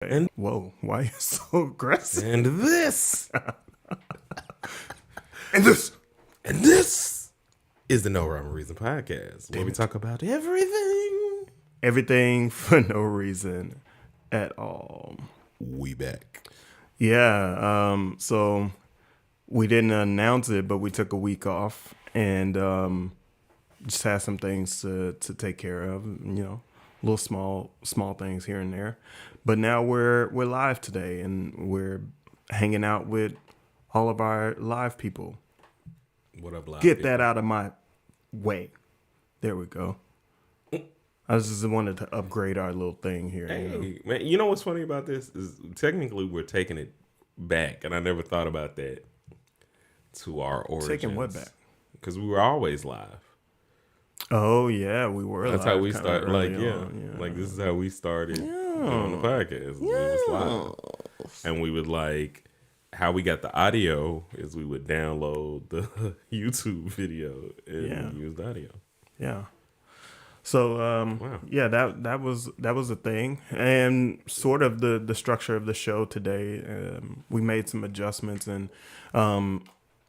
And Whoa, why are you so aggressive? and this And this. and this is the No Rhyme or Reason podcast, where Damn we it. talk about everything. Everything for no reason at all. We back. Yeah, so we didn't announce it, but we took a week off and just had some things to take care of, little small things here and there. But now we're live today and we're hanging out with all of our live people. What up, live Get people? that out of my way. There we go. I just wanted to upgrade our little thing here. Hey, man, you know what's funny about this is technically we're taking it back, and I never thought about that to our origins. Taking what back? Because we were always live. Oh yeah, we were. That's live how we kinda start. early Like, on, like this is how we started on the podcast. We was live, and we would like how we got the audio is we would download the YouTube video and use the audio. Yeah. So Wow. yeah, that was a thing, and sort of the structure of the show today. We made some adjustments, and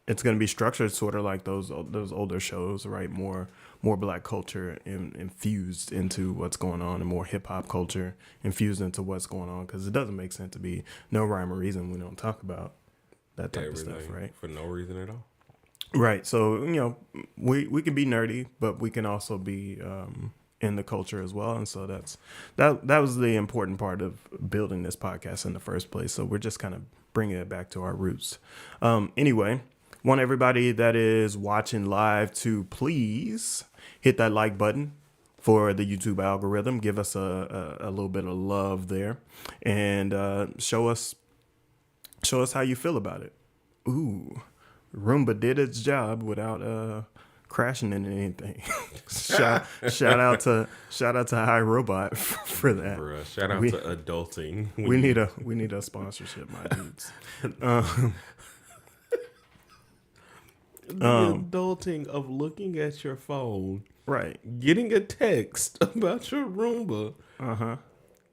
it's going to be structured sort of like those older shows, right? More Black culture infused into what's going on, and more hip hop culture infused into what's going on. Because it doesn't make sense to be no rhyme or reason we don't talk about that type Everything of stuff, right? for no reason at all. Right. So, we can be nerdy, but we can also be in the culture as well. And so that was the important part of building this podcast in the first place. So we're just kind of bringing it back to our roots. Anyway, want everybody that is watching live to please hit that like button for the YouTube algorithm. Give us a little bit of love there, and show us how you feel about it. Ooh. Roomba did its job without crashing into anything. shout out to iRobot for that. Shout out to adulting. We need a sponsorship, my dudes. The adulting of looking at your phone, Right. getting a text about your Roomba. Uh-huh.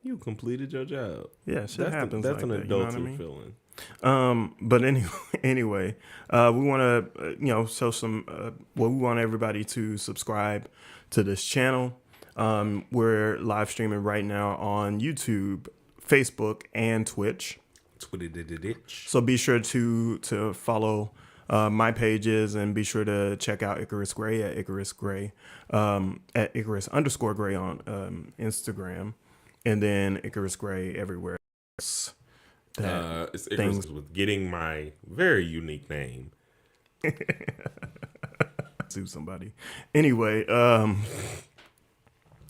You completed your job. Yeah, shit happens. That's like an that, you know what I adulting mean? feeling. But anyway, we want to, show some, we want everybody to subscribe to this channel. We're live streaming right now on YouTube, Facebook, and Twitch. So be sure to follow my pages, and be sure to check out Icarus Gray at Icarus Gray, at Icarus_Gray on Instagram, and then Icarus Gray everywhere else. It's Icarus with getting my very unique name. Sue somebody. Anyway,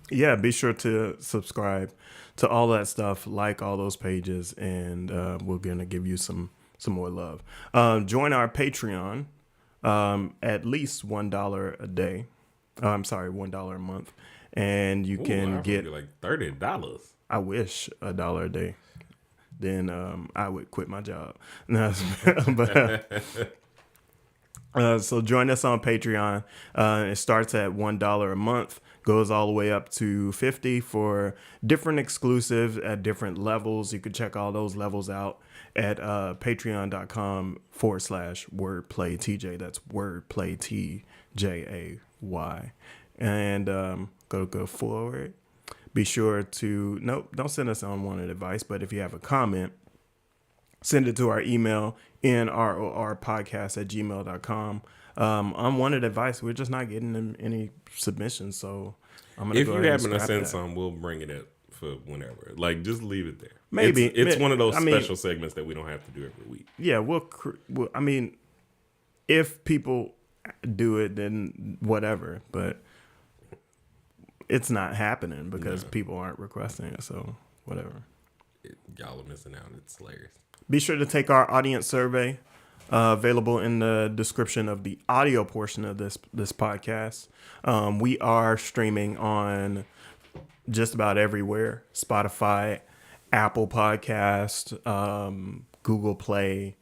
yeah, be sure to subscribe to all that stuff, like all those pages, and we're gonna give you some more love. Join our Patreon, at least $1 a day. I'm sorry, $1 a month, and you can get like $30. I wish $1 a day. Then I would quit my job. So join us on Patreon. It starts at $1 a month, goes all the way up to $50 for different exclusives at different levels. You can check all those levels out at patreon.com/wordplaytj. That's wordplay TJAY. And go forward. Be sure to, don't send us unwanted advice, but if you have a comment, send it to our email, nrorpodcast@gmail.com. Unwanted advice, we're just not getting any submissions, so I'm going to go ahead and If you happen to scrap send that. some, we'll bring it up for whenever. Like, just leave it there. Maybe. It's one of those I mean, special segments that we don't have to do every week. Yeah, I mean, if people do it, then whatever, but it's not happening because people aren't requesting it, so whatever. Y'all are missing out. It's hilarious. Be sure to take our audience survey, available in the description of the audio portion of this podcast. We are streaming on just about everywhere: Spotify, Apple Podcast, Google Play,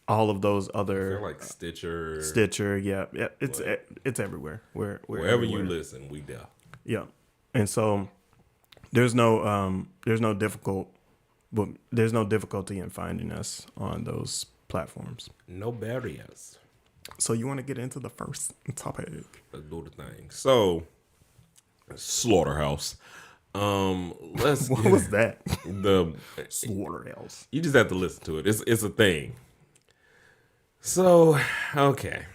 all of those other. They're like Stitcher. Yeah, it's everywhere. We're Wherever everywhere. you listen, we there. Yeah, and so there's no difficult but there's no difficulty in finding us on those platforms. No barriers. So you want to get into the first topic? Let's do the thing. So, Slaughterhouse. Let's. What was that? The Slaughterhouse. You just have to listen to it. It's a thing. So, okay.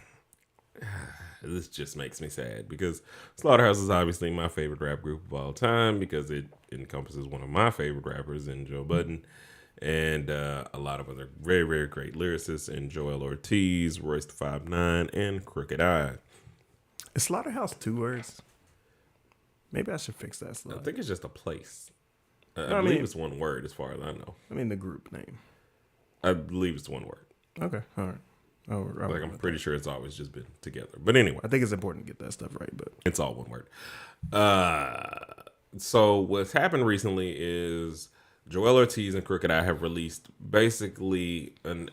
This just makes me sad because Slaughterhouse is obviously my favorite rap group of all time because it encompasses one of my favorite rappers in Joe Budden and a lot of other very, very great lyricists in Joel Ortiz, Royce the 5'9", and Crooked I. Is Slaughterhouse 2 words? Maybe I should fix that. I think it's just a place. I believe it's one word as far as I know. I mean the group name. I believe it's one word. Okay, all right. I'm pretty sure it's always just been together. But anyway. I think it's important to get that stuff right, but it's all one word. So what's happened recently is Joel Ortiz and Crooked I have released basically an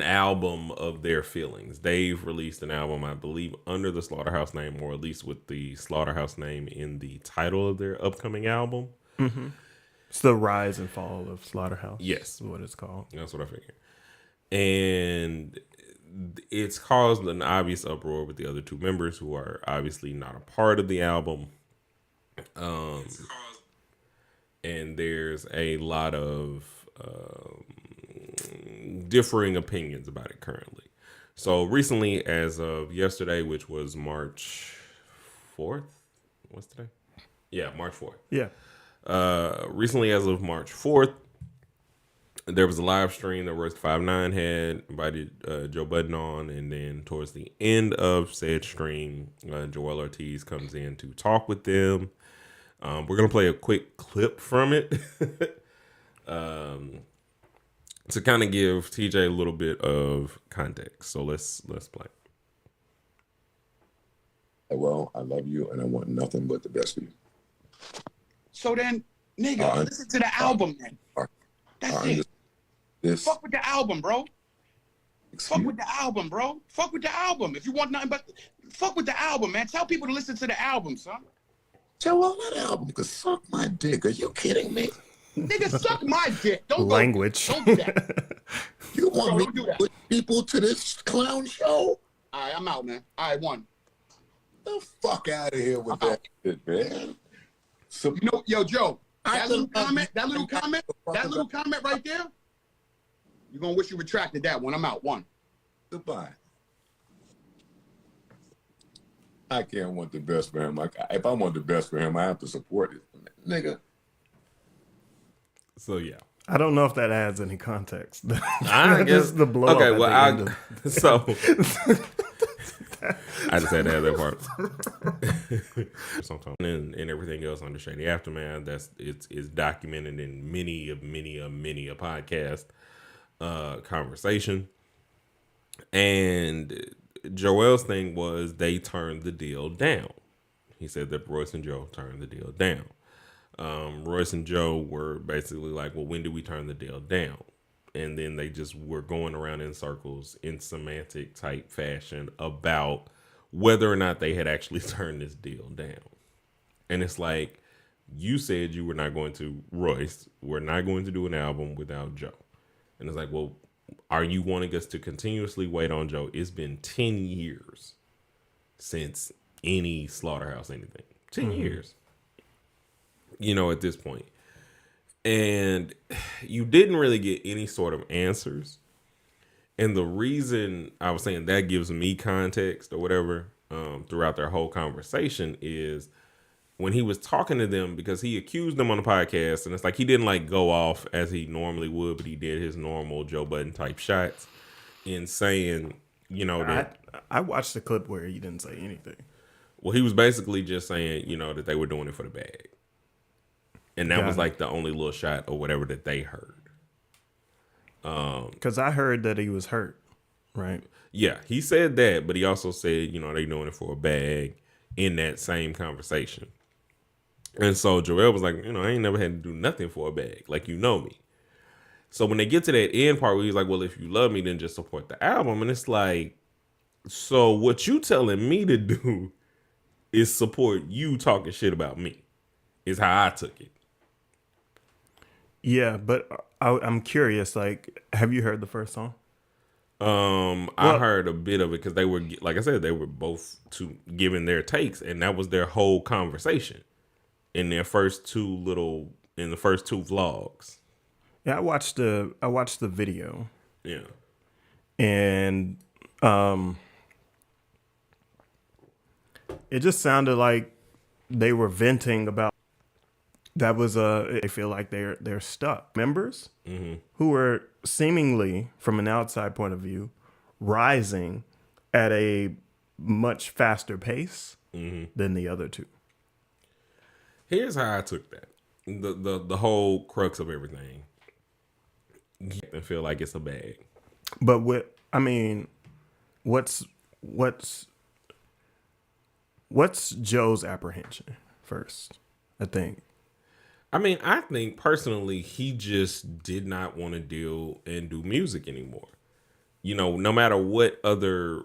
album of their feelings. They've released an album, I believe, under the Slaughterhouse name, or at least with the Slaughterhouse name in the title of their upcoming album. Mm-hmm. It's the rise and fall of Slaughterhouse. Yes. Is what it's called. That's what I figured. And it's caused an obvious uproar with the other two members who are obviously not a part of the album. And there's a lot of differing opinions about it currently. So recently, as of yesterday, which was March 4th, what's today? Yeah, March 4th. Yeah. Recently, as of March 4th, there was a live stream that Royce 5'9" had invited Joe Budden on, and then towards the end of said stream, Joel Ortiz comes in to talk with them. We're gonna play a quick clip from it to kind of give TJ a little bit of context. So let's play. Well, I love you, and I want nothing but the best for you. So then, nigga, listen to the album then. That's it. Fuck with the album, bro. Fuck with the album, bro. Fuck with the album. If you want nothing but fuck with the album, man. Tell people to listen to the album, son. Tell that album because suck my dick. Are you kidding me? Nigga, suck my dick. Don't language. Don't do that. You want me to put people to this clown show? All right, I'm out, man. All right, one. The fuck out of here with that shit, man. So, you know, yo, Joe, that little comment right there, you're going to wish you retracted that one. I'm out. One. Goodbye. I can't want the best for him. If I want the best for him, I have to support it. Nigga. So, yeah. I don't know if that adds any context. I guess the blow. Okay, well, so I just had to have that part. Sometimes and everything else under Shady Aftermath. It's documented in many a podcast conversation. And Joel's thing was they turned the deal down. He said that Royce and Joe turned the deal down. Royce and Joe were basically like, well, when did we turn the deal down? And then they just were going around in circles in semantic type fashion about whether or not they had actually turned this deal down. And it's like, you said you were not going to, Royce, we're not going to do an album without Joe. And it's like, well, are you wanting us to continuously wait on Joe? It's been 10 years since any Slaughterhouse anything. 10 years. You know, at this point. And you didn't really get any sort of answers. And the reason I was saying that gives me context or whatever throughout their whole conversation is when he was talking to them, because he accused them on the podcast, and it's like he didn't like go off as he normally would, but he did his normal Joe Budden type shots in saying, you know, that I watched the clip where he didn't say anything. Well, he was basically just saying, you know, that they were doing it for the bag. And that was like the only little shot or whatever that they heard. Because I heard that he was hurt, right? Yeah, he said that, but he also said, you know, they doing it for a bag in that same conversation. And so Joel was like, you know, I ain't never had to do nothing for a bag. Like, you know me. So when they get to that end part where he's like, well, if you love me, then just support the album. And it's like, so what you telling me to do is support you talking shit about me, is how I took it. Yeah, but I'm curious. Like, have you heard the first song? I heard a bit of it because they were, like I said, they were both giving their takes, and that was their whole conversation in the first two vlogs. Yeah, I watched the video, Yeah. and it just sounded like they were venting about. That was they feel like they're stuck. Members who were seemingly, from an outside point of view, rising at a much faster pace than the other two. Here's how I took that. The whole crux of everything. I feel like it's a bag. But what's Joe's apprehension first? I think. I mean, I think personally, he just did not want to deal and do music anymore. You know, no matter what other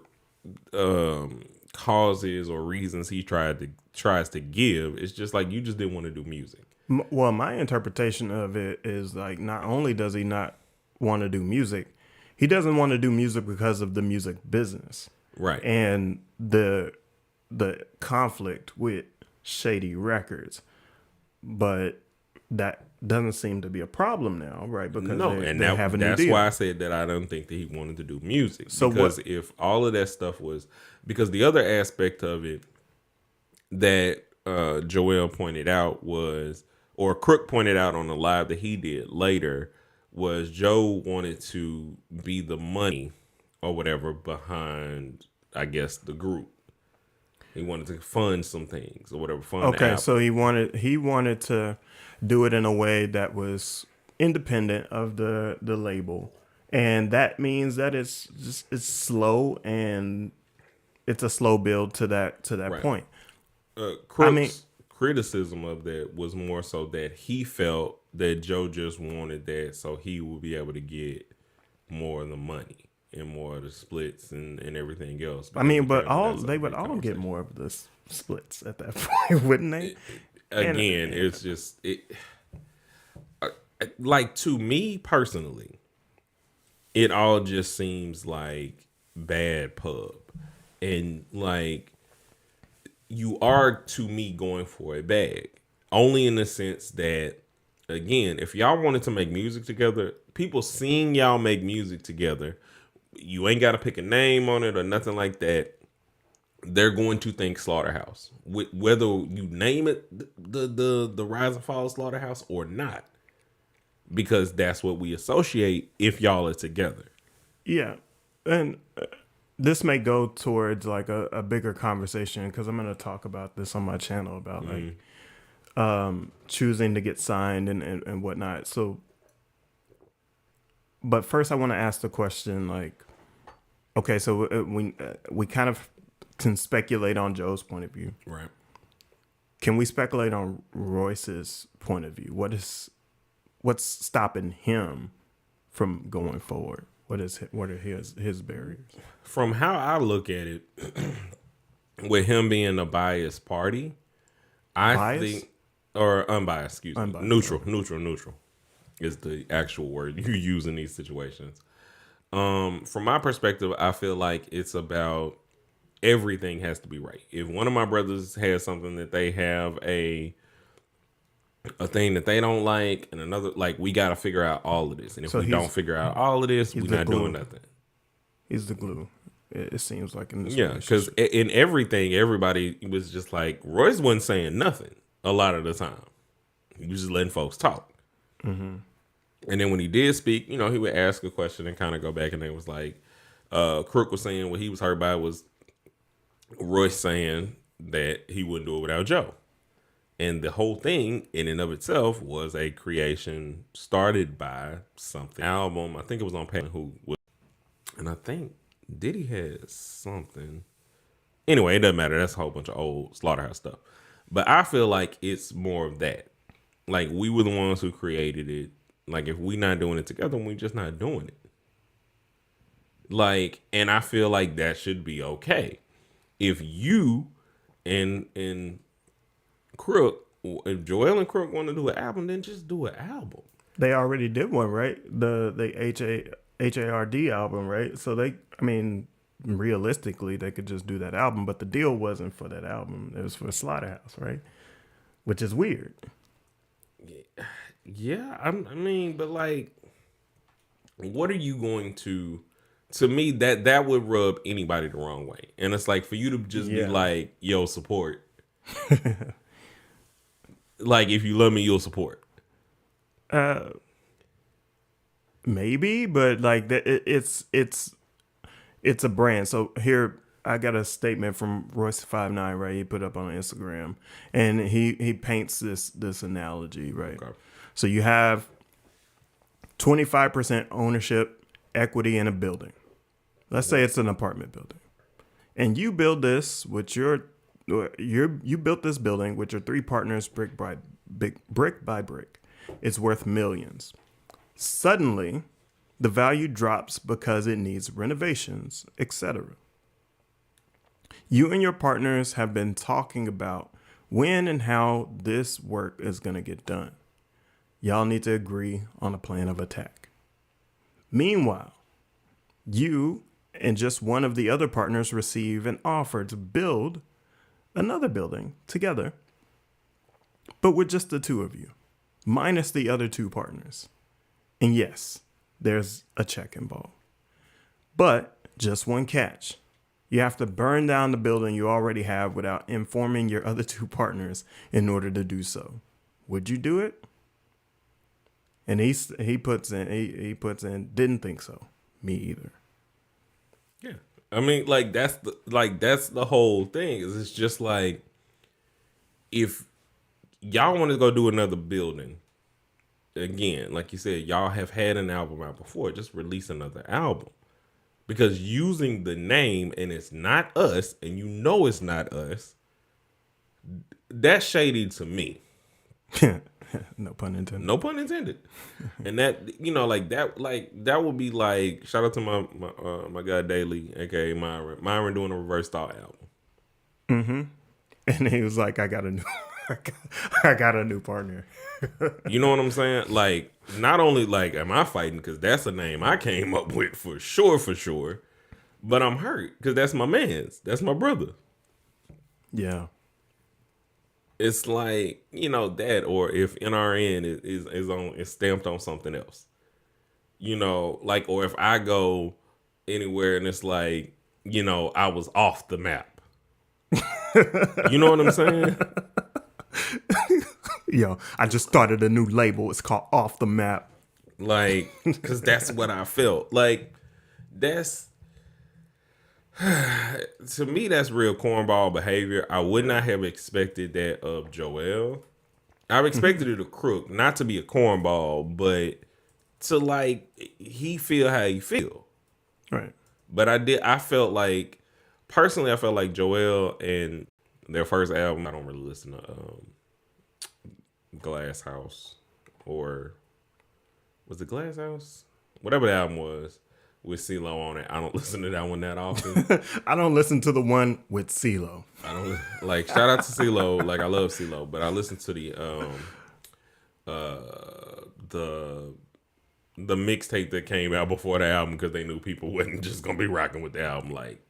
causes or reasons he tries to give, it's just like you just didn't want to do music. Well, my interpretation of it is like, not only does he not want to do music, he doesn't want to do music because of the music business, right? And the conflict with Shady Records, but that doesn't seem to be a problem now, right? Because they have a new deal. That's why I said that I don't think that he wanted to do music. So because if all of that stuff was, because the other aspect of it that Joel pointed out was, or Crook pointed out on the live that he did later, was Joe wanted to be the money or whatever behind, I guess, the group. He wanted to fund some things or whatever. Okay, so he wanted to do it in a way that was independent of the label, and that means that it's slow, and it's a slow build to that right. point. Crook's criticism of that was more so that he felt that Joe just wanted that so he would be able to get more of the money and more of the splits and everything else. I mean, but they would all get more of the splits at that point, wouldn't they? It's just like, to me personally, it all just seems like bad pub, and like you are, to me, going for a bag, only in the sense that, again, if y'all wanted to make music together, people seeing y'all make music together, you ain't got to pick a name on it or nothing like that. They're going to think Slaughterhouse, whether you name it the Rise and Fall of Slaughterhouse or not, because that's what we associate if y'all are together. Yeah, and this may go towards like a bigger conversation, because I'm going to talk about this on my channel about like choosing to get signed and whatnot. So, but first I want to ask the question, like, okay, so we kind of can speculate on Joe's point of view. Right. Can we speculate on Royce's point of view? What's stopping him from going forward? What are his barriers? From how I look at it, with him being a biased party, I think, or unbiased, excuse me, neutral is the actual word you use in these situations. From my perspective, I feel like it's about everything has to be right. If one of my brothers has something that they have a thing that they don't like, and another, like, we got to figure out all of this. And if we don't figure out all of this, we're not doing nothing. He's the glue. It seems like in this because in everything, everybody was just like, Royce wasn't saying nothing a lot of the time. He was just letting folks talk. Mm-hmm. And then when he did speak, he would ask a question and kind of go back, and it was like, Crook was saying what he was hurt by was Royce saying that he wouldn't do it without Joe. And the whole thing in and of itself was a creation started by something. Album, I think it was on Patton, and I think Diddy had something. Anyway, it doesn't matter. That's a whole bunch of old Slaughterhouse stuff. But I feel like it's more of that. Like, we were the ones who created it. Like, if we not doing it together, we just not doing it. Like, and I feel like that should be okay. If you and Crook, if Joel and Crook want to do an album, then just do an album. They already did one, right? The HARD album, right? So realistically, they could just do that album, but the deal wasn't for that album. It was for Slaughterhouse, right? Which is weird. Yeah, I mean, but like, what are you going to? To me, that would rub anybody the wrong way, and it's like for you to just be like, "Yo, support." Like, if you love me, you'll support. Maybe, but like it's a brand. So here I got a statement from Royce59, right? He put up on Instagram, and he paints this analogy, right? Okay. So you have 25% ownership equity in a building. Let's say it's an apartment building, and you build this with you built this building with your three partners brick by brick. It's worth millions. Suddenly, the value drops because it needs renovations, etc. You and your partners have been talking about when and how this work is going to get done. Y'all need to agree on a plan of attack. Meanwhile, you and just one of the other partners receive an offer to build another building together, but with just the two of you, minus the other two partners. And yes, there's a check involved. But just one catch. You have to burn down the building you already have without informing your other two partners in order to do so. Would you do it? And he puts in didn't think so. Me either. Yeah. I mean, like that's the whole thing. Is it's just like, if y'all want to go do another building, again, like you said, y'all have had an album out before, just release another album. Because using the name and it's not us, and you know it's not us, that's shady to me. No pun intended. No pun intended. And that, that would be like, shout out to my guy Daily, aka Myron doing a Reverse Thought album. Mm-hmm. And he was like, I got a new partner. You know what I'm saying? Like, not only like am I fighting because that's a name I came up with for sure, but I'm hurt because that's my man's. That's my brother. Yeah. It's like, that, or if NRN is stamped on something else. Or if I go anywhere and it's like, I was off the map. You know what I'm saying? Yo, I just started a new label. It's called Off the Map. Like, because that's what I felt. Like, that's... to me, that's real cornball behavior. I would not have expected that of Joel. I've expected it of Crook, not to be a cornball, but to, like, he feel how he feel. Right. But I felt like Joel and their first album, I don't really listen to Glass House, or was it Glass House? Whatever the album was with CeeLo on it. I don't listen to that one that often. I don't listen to the one with CeeLo. I don't like, shout out to CeeLo. Like, I love CeeLo, but I listen to the mixtape that came out before the album because they knew people wasn't just gonna be rocking with the album like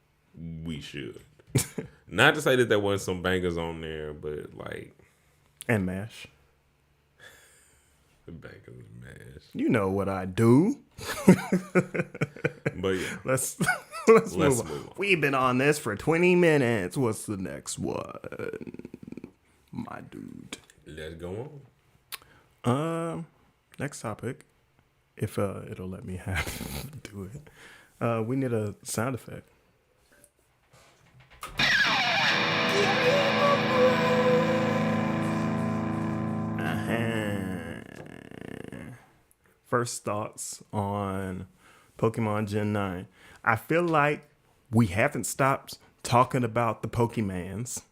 we should. Not to say that there wasn't some bangers on there, but like, and MASH. The bangers and MASH. You know what I do. But yeah, let's move on. We've been on this for 20 minutes. What's the next one, my dude? Let's go on. Next topic, if it'll let me do it. We need a sound effect. First thoughts on Pokemon Gen 9. I feel like we haven't stopped talking about the Pokemans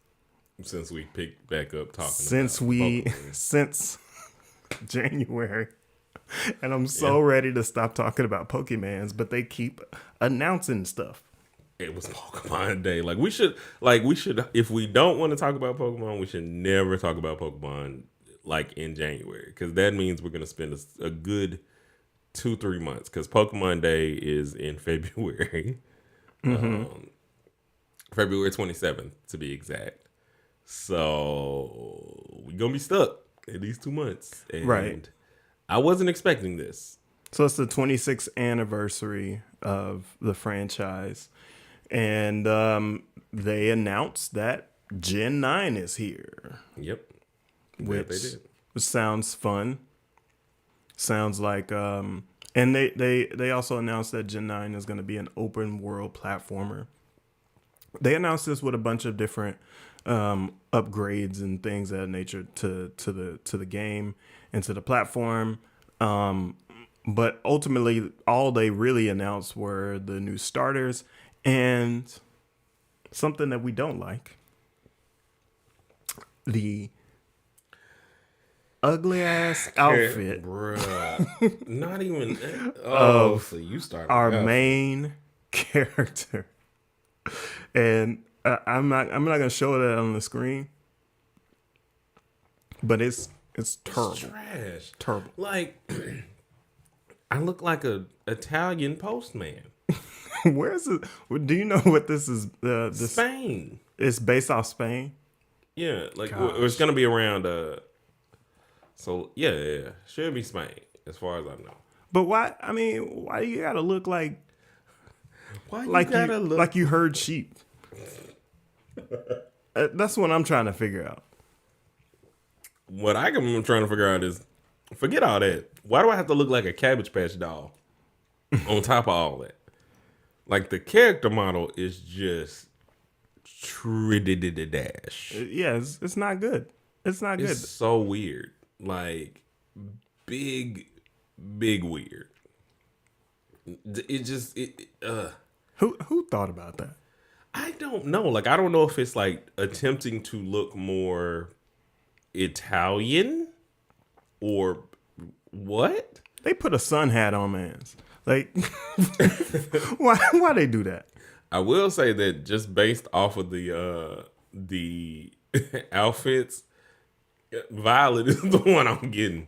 since we picked back up talking since January. And I'm so ready to stop talking about Pokemans, but they keep announcing stuff. It was Pokemon Day. Like, we should, if we don't want to talk about Pokemon, we should never talk about Pokemon like in January, because that means we're gonna spend a good 2-3 months, because Pokemon Day is in February. February 27th to be exact. So we're gonna be stuck at least 2 months. And Right. I wasn't expecting this. So it's the 26th anniversary of the franchise, and they announced that Gen 9 is here, Yep. which, they did. which sounds fun. Sounds like, and they also announced that Gen 9 is going to be an open world platformer. They announced this with a bunch of different upgrades and things of that nature to the game and to the platform. But ultimately, all they really announced were the new starters and something that we don't like. The ugly ass outfit Bruh. Not even. So you started. our main character. And I'm not gonna show that on the screen, but it's terrible. It's trash. Terrible. Like, I look like a Italian postman. Where's it? Do you know what this is? Spain. It's based off Spain. Yeah, like it's gonna be around. So yeah, should be Spain as far as I know. But why? I mean, why do you gotta look like Look? you herd sheep? That's what I'm trying to figure out. What I'm trying to figure out is, forget all that. Why do I have to look like a Cabbage Patch doll on top of all that? Like, the character model is just dash. Yeah, it's not good. It's not good. It's so weird. Like, big weird. Who thought about that? I don't know. Like, I don't know if it's like attempting to look more Italian or what. They put a sun hat on man's. Like, why they do that? I will say that just based off of the outfits, Violet is the one I'm getting.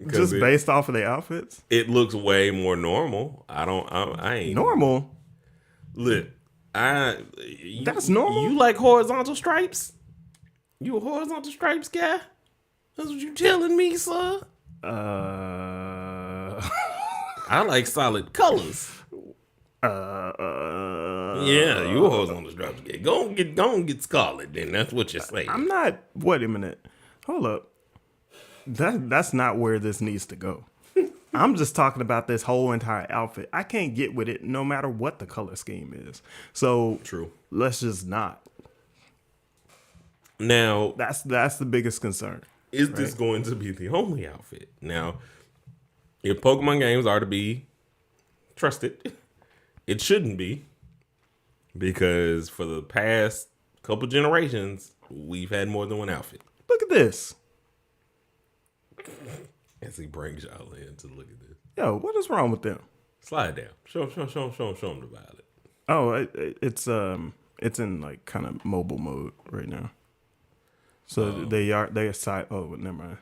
Just based off of the outfits? It looks way more normal. I ain't Normal? Look, That's normal? You like horizontal stripes? You a horizontal stripes guy? That's what you telling me, sir? I like solid colors. Yeah, you a horizontal stripes guy. Go and get scarlet then. That's what you're saying. I'm not. Wait a minute. Hold up. That's not where this needs to go. I'm just talking about this whole entire outfit. I can't get with it no matter what the color scheme is. So True. Let's just not. Now, That's the biggest concern. is this going to be the only outfit? Now, if Pokemon games are to be trusted, it shouldn't be, because for the past couple generations, we've had more than one outfit. Look at this. As he brings y'all in to look at this. Yo, what is wrong with them? Slide down. Show them the Violet. Oh, it's in like kind of mobile mode right now. So they are side. Oh, never mind.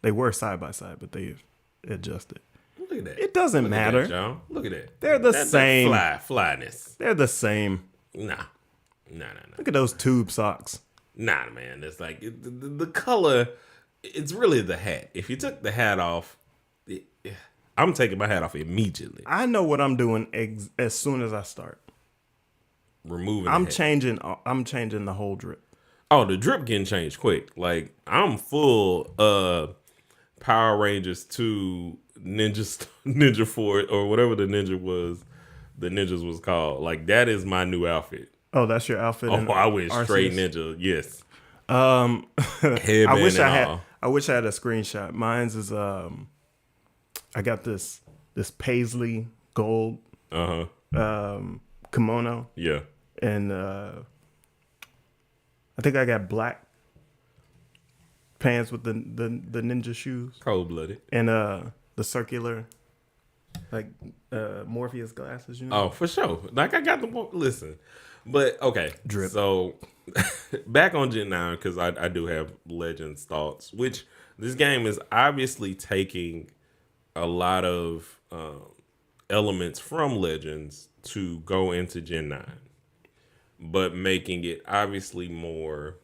They were side by side, but they've adjusted. Look at that. It doesn't matter. At that, y'all. Look at that. They're the That same. flyness. They're the same. Nah. Look at those tube socks. Nah, man. It's like the color. It's really the hat. If you took the hat off, I'm taking my hat off immediately. I know what I'm doing as soon as I start. Removing. I'm the hat. changing the whole drip. Oh, the drip getting changed quick. Like, I'm full Power Rangers 2 Ninja 4 or whatever the ninjas was called. Like, that is my new outfit. Oh, that's your outfit. Oh, I went straight Arceus? ninja. Yes. I wish I had a screenshot. Mine's is I got this paisley gold kimono. Yeah. And I think I got black pants with the ninja shoes Cold blooded. and the circular Like Morpheus glasses, you Oh, know? for sure. Like I got the listen. But okay. Drip. So back on Gen 9, because I do have Legends thoughts, which this game is obviously taking a lot of elements from Legends to go into Gen 9, but making it obviously more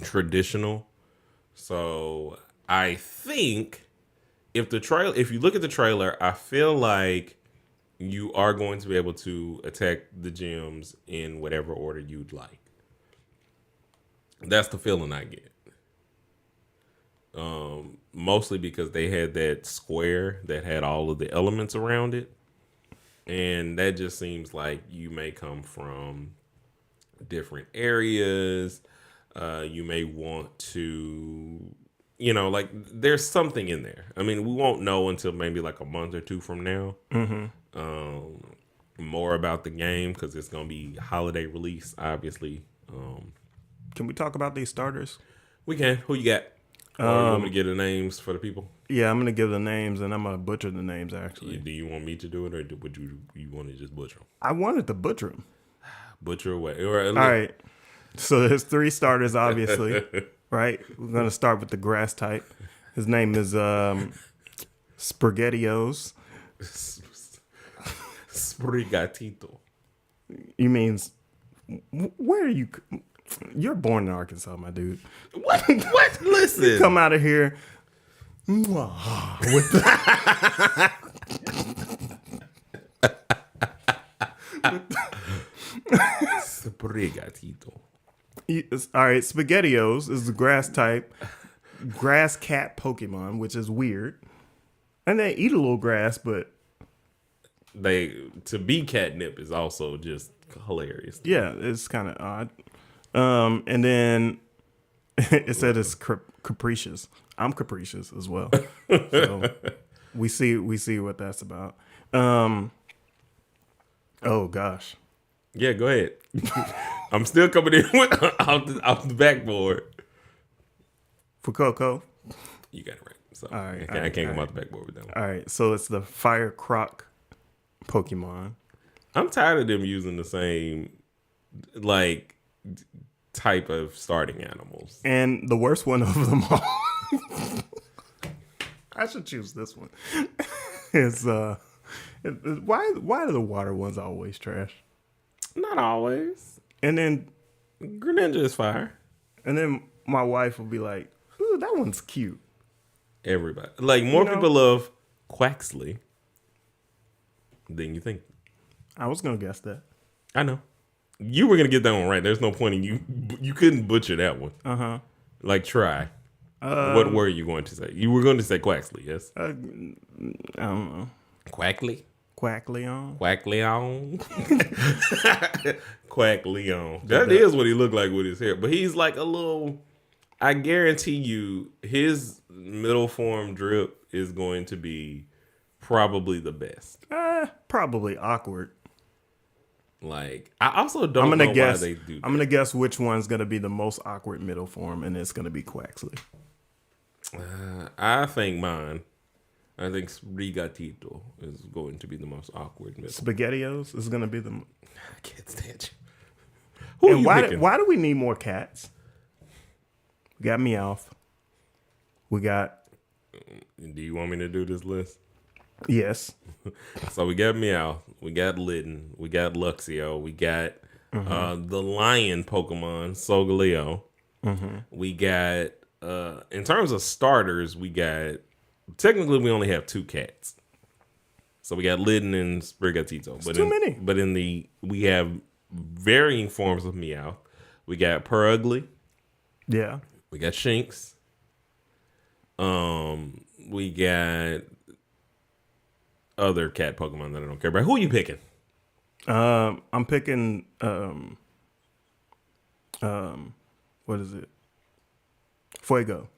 traditional. So I think if you look at the trailer, I feel like you are going to be able to attack the gems in whatever order you'd like. That's the feeling I get. Mostly because they had that square that had all of the elements around it. And that just seems like you may come from different areas. You may want to, like there's something in there. I mean, we won't know until maybe like a month or two from now. More about the game because it's going to be holiday release, obviously. Can we talk about these starters? We can. Who you got? Or you want me to get the names for the people? Yeah, I'm going to give the names, and I'm going to butcher the names, actually. Do you want me to do it, or would you want to just butcher them? I wanted to butcher them. Butcher away. All right. So there's 3 starters, obviously, right? We're going to start with the grass type. His name is Spaghettios. Sprigatito. You means, where are you? You're born in Arkansas, my dude. What? Listen. You come out of here. With Sprigatito. All right, Spaghettios is the grass type, grass cat Pokemon, which is weird. And they eat a little grass, but to be catnip is also just hilarious. Yeah, it's kind of odd. And then it said it's capricious. I'm capricious as well. So we see what that's about. Oh gosh. Yeah, go ahead. I'm still coming in with off the backboard. For Coco. You got it right. So All right, I can't come out the backboard with that one. All right, so it's the Fire Croc Pokemon. I'm tired of them using the same like type of starting animals. And the worst one of them all. I should choose this one. It's why do the water ones always trash? Not always. And then Greninja is fire. And then my wife will be like, "Ooh, that one's cute." Everybody like more people love Quaxley than you think. I was gonna guess that. I know. You were gonna get that one right. There's no point in you. You couldn't butcher that one. Like try. What were you going to say? You were going to say Quaxley, yes? I don't know. Quackly? Quackleon. Quackleon. Quackleon. That is what he looked like with his hair. But he's like a little. I guarantee you, his middle form drip is going to be probably the best. Probably awkward. Like, I also don't know why they do that. I'm going to guess which one's going to be the most awkward middle form, and it's going to be Quaxley. I think mine. I think Sprigatito is going to be the most awkward middle. Spaghettios is going to be the... I can't stand you. Who and are you picking? Why do we need more cats? We got Meowth. We got... Do you want me to do this list? Yes. So we got Meowth, we got Litten, we got Luxio, we got the lion Pokemon, Solgaleo. We got, in terms of starters, we got, technically we only have 2 cats. So we got Litten and Sprigatito. But too many. But we have varying forms of Meowth. We got Purugly. Yeah. We got Shinx. We got other cat Pokemon that I don't care about. Who are you picking? I'm picking what is it? Fuego.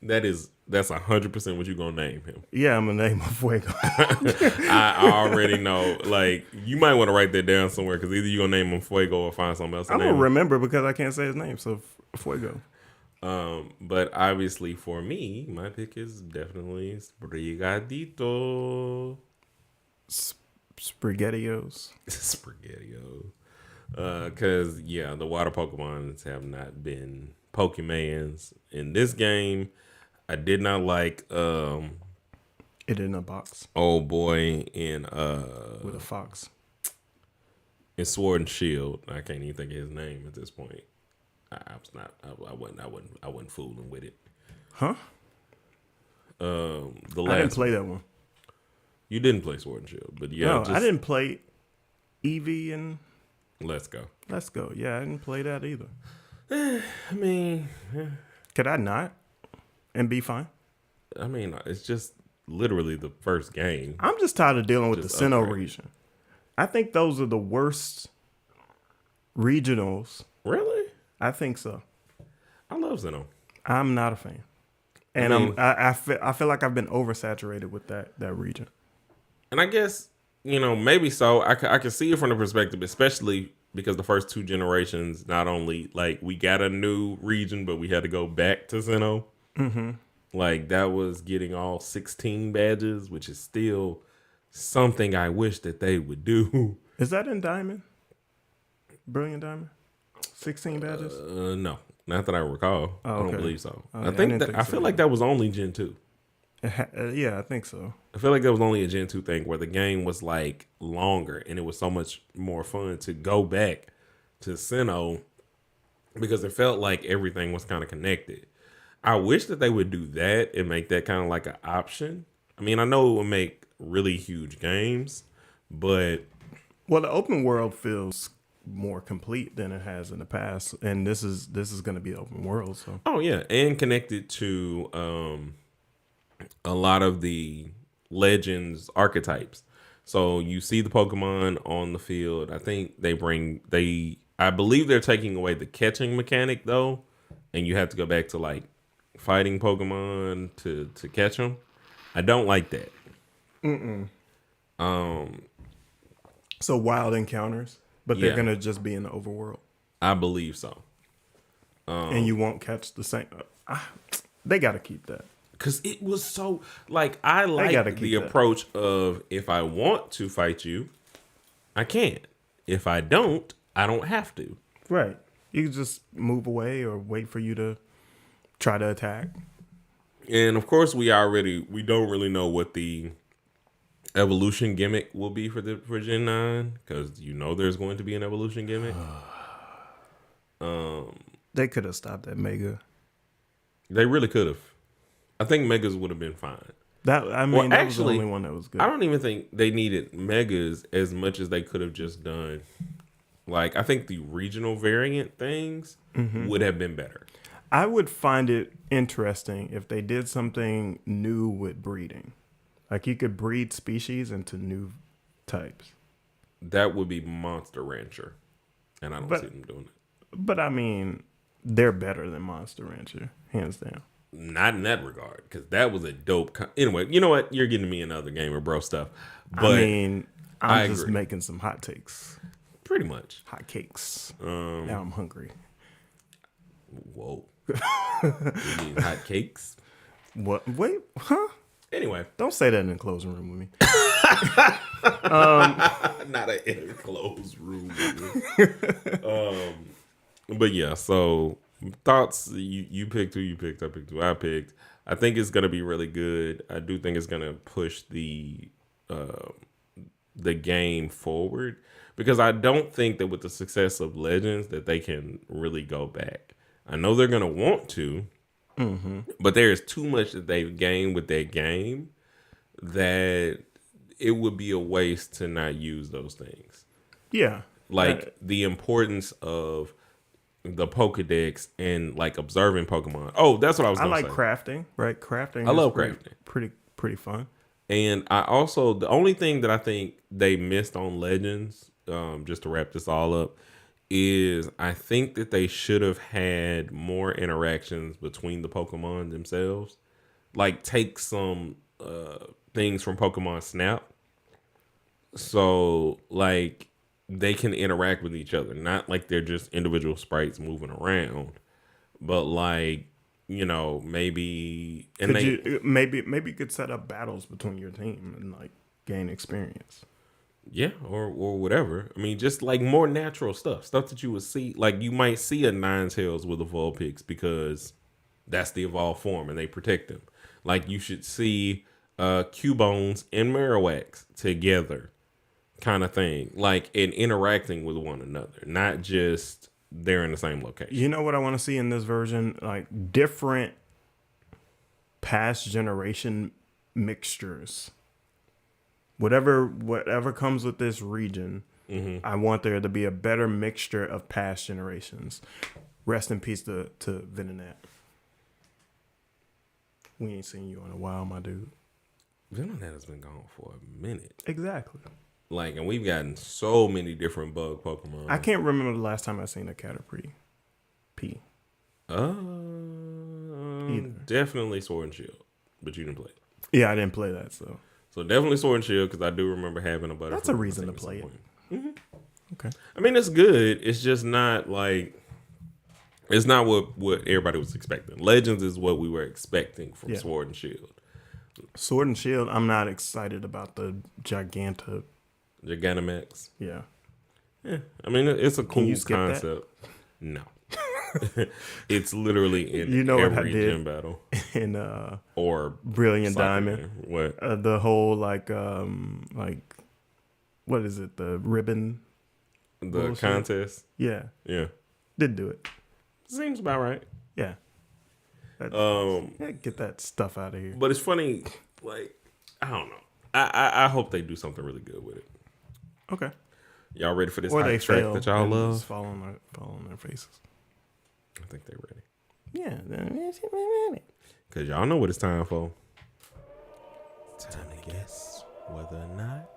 That's 100% what you're gonna name him. Yeah, I'm gonna name him Fuego. I already know. Like, you might want to write that down somewhere because either you're gonna name him Fuego or find something else. I'm gonna remember because I can't say his name. So Fuego. But obviously for me, my pick is definitely Sprigatito. Spaghettios. Spaghettio. Cause yeah, the water Pokemons have not been Pokemans in this game. I did not like It in a box old boy in with a fox. in Sword and Shield. I can't even think of his name at this point. I was not. I wasn't fooling with it. Huh? The last I didn't play that one. You didn't play Sword and Shield, but yeah, No, I didn't play Eevee and Let's Go. Let's Go. Yeah, I didn't play that either. I mean, Could I not and be fine? it's just literally the first game. I'm just tired of dealing with the Just Sinnoh upgrade. region. I think those are the worst regionals. Really? I think so. I love Zeno. I'm not a fan, and I mean- I feel like I've been oversaturated with that region. And I guess, maybe so. I can see it from the perspective, especially because the first two generations, not only, like, we got a new region, but we had to go back to Sinnoh. Mm-hmm. Like, that was getting all 16 badges, which is still something I wish that they would do. Is that in Diamond? Brilliant Diamond? 16 badges? No, not that I recall. I don't okay. believe so. Okay, I think didn't that think I so feel like that was only Gen 2. Yeah, I think so. I feel like that was only a Gen 2 thing where the game was like longer and it was so much more fun to go back to Sinnoh because it felt like everything was kind of connected. I wish that they would do that and make that kind of like an option. I mean, I know it would make really huge games, but Well, the open world feels more complete than it has in the past, and this is going to be open world. So oh yeah, and connected to a lot of the legends archetypes. So you see the Pokemon on the field. I think I believe they're taking away the catching mechanic though, and you have to go back to like fighting Pokemon to catch them. I don't like that. so wild encounters, but they're Yeah. going to just be in the overworld, I believe so. and you won't catch the same. They got to keep that. Cause it was so like I like gotta the keep that. approach of if I want to fight you, I can. If I don't have to. Right. You can just move away or wait for you to try to attack. And of course, we don't really know what the evolution gimmick will be for Gen 9 because there's going to be an evolution gimmick. They could have stopped that Mega. They really could have. I think Megas would have been fine. That was the only one that was good. I don't even think they needed Megas as much as they could have just done. Like, I think the regional variant things would have been better. I would find it interesting if they did something new with breeding. Like you could breed species into new types. That would be Monster Rancher. And I don't But- see them doing it. But I mean, they're better than Monster Rancher, hands down. Not in that regard, because that was a dope. Anyway, you know what? You're getting me another Gamer Bro stuff. But I mean, I I'm just agree. making some hot takes, pretty much. hot cakes. Now I'm hungry. Whoa. You mean hot cakes? What? Wait, huh? Anyway, Don't say that in the closing room with me. not an enclosed room. But yeah, so thoughts. You picked who you picked. I picked who I picked. I think it's gonna be really good. I do think it's gonna push the game forward because I don't think that with the success of Legends that they can really go back. I know they're gonna want to, but there is too much that they've gained with that game that it would be a waste to not use those things. Yeah, Like the importance of the Pokedex and like observing Pokemon. Oh, that's what I was I gonna like say. crafting. Right, crafting. I is love pretty, crafting. pretty fun. And I also, the only thing that I think they missed on Legends, just to wrap this all up, is I think that they should have had more interactions between the Pokemon themselves. Like take some things from Pokemon Snap. So like they can interact with each other, not like they're just individual sprites moving around, but like, you know, maybe and maybe you could set up battles between your team and like gain experience. Yeah, or whatever. I mean, just like more natural stuff that you would see. Like you might see a Ninetales with a Vulpix because that's the evolved form and they protect them. Like you should see Cubones and Marowaks together, kind of thing. Like and interacting with one another, not just they're in the same location. You know what I want to see in this version? Like different past generation mixtures. Whatever comes with this region, I want there to be a better mixture of past generations. Rest in peace to Venonat. We ain't seen you in a while, my dude. Venonat has been gone for a minute. Exactly. Like, and we've gotten so many different bug Pokemon. I can't remember the last time I seen a Caterpie. P. Definitely Sword and Shield, but you didn't play it. Yeah, I didn't play that, so definitely Sword and Shield because I do remember having a Butterfree. that's a reason to play it. Mm-hmm. Okay. I mean, it's good. It's just not like it's not what everybody was expecting. Legends is what we were expecting from Sword and Shield. Sword and Shield, I'm not excited about the Gigantamax. Yeah. I mean, it's a cool concept. That? No. It's literally in every gym battle. In or Brilliant Diamond. What? The whole like what is it? The ribbon. The bullshit? contest. Yeah. Didn't do it. Seems about right. Yeah. Get that stuff out of here. But it's funny. Like I don't know. I hope they do something really good with it. Okay. Y'all ready for this hype track that y'all love? Just fall on their faces. I think they're ready. Yeah. Because y'all know what it's time for. Time to guess whether or not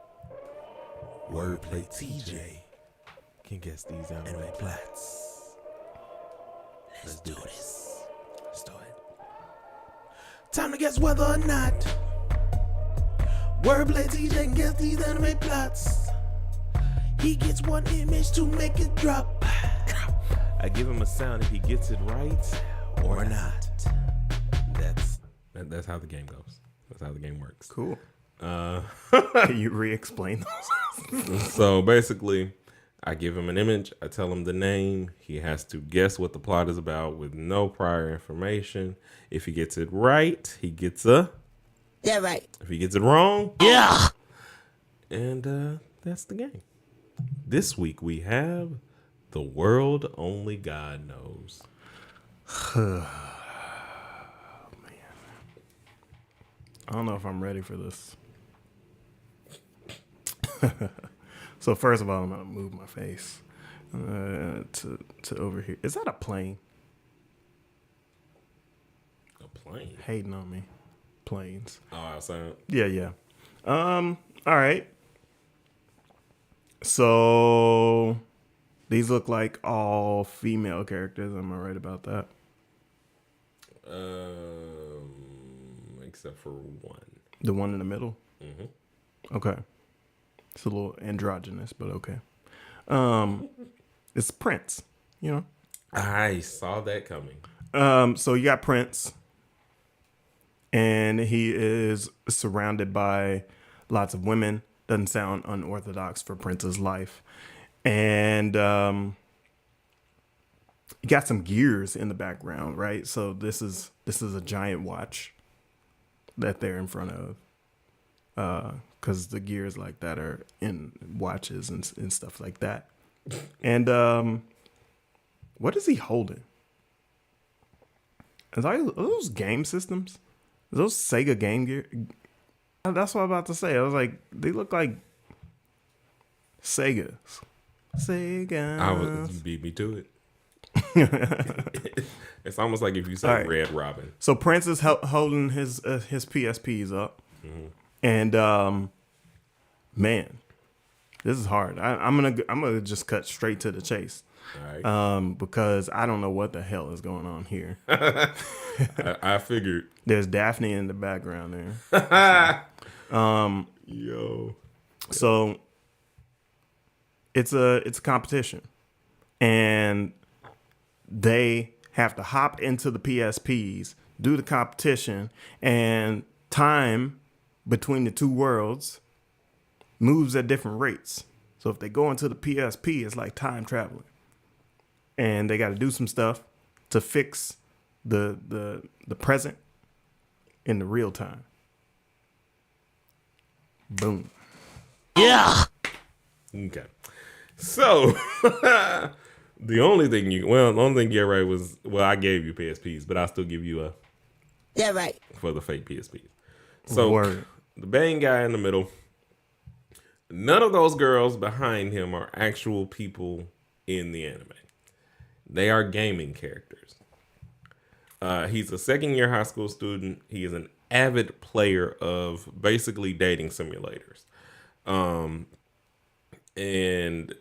Wordplay TJ can guess these anime plots. Let's do this. Let's do it. Time to guess whether or not Wordplay TJ can guess these anime plots. He gets one image to make it drop. I give him a sound if he gets it right or not. That's how the game goes. That's how the game works. Cool. Can you re-explain those? So basically, I give him an image. I tell him the name. He has to guess what the plot is about with no prior information. If he gets it right, he gets a... Yeah, right. If he gets it wrong... Yeah. And that's the game. This week we have The World Only God Knows. Man. I don't know if I'm ready for this. So first of all, I'm gonna move my face to over here. Is that a plane? A plane? Hating on me. Planes. Oh, outside? Yeah. All right. So these look like all female characters. Am I right about that? Except for one. The one in the middle? Mm-hmm. Okay. It's a little androgynous, but okay. It's Prince, you know? I saw that coming. So you got Prince, and he is surrounded by lots of women. Doesn't sound unorthodox for Prince's life. And you got some gears in the background, right? So this is a giant watch that they're in front of. Because the gears like that are in watches and stuff like that. And what is he holding? Are those game systems? Are those Sega Game Gear? That's what I'm about to say. I was like, they look like Segas. You beat me to it. It's almost like if you say right. Red Robin. So Prince is holding his PSPs up. Mm-hmm. And man, this is hard. I'm gonna just cut straight to the chase. All right. Because I don't know what the hell is going on here. I figured. There's Daphne in the background there. Yo. So it's a competition, and they have to hop into the PSPs, do the competition, and time between the two worlds moves at different rates. So if they go into the PSP, it's like time traveling. And they got to do some stuff to fix the present in the real time. Boom. Yeah. Okay. So the only thing you got right was, I gave you PSPs, but I'll still give you a right for the fake PSPs. So Word. The main guy in the middle, none of those girls behind him are actual people in the anime. They are gaming characters. He's a second-year high school student. He is an avid player of basically dating simulators. And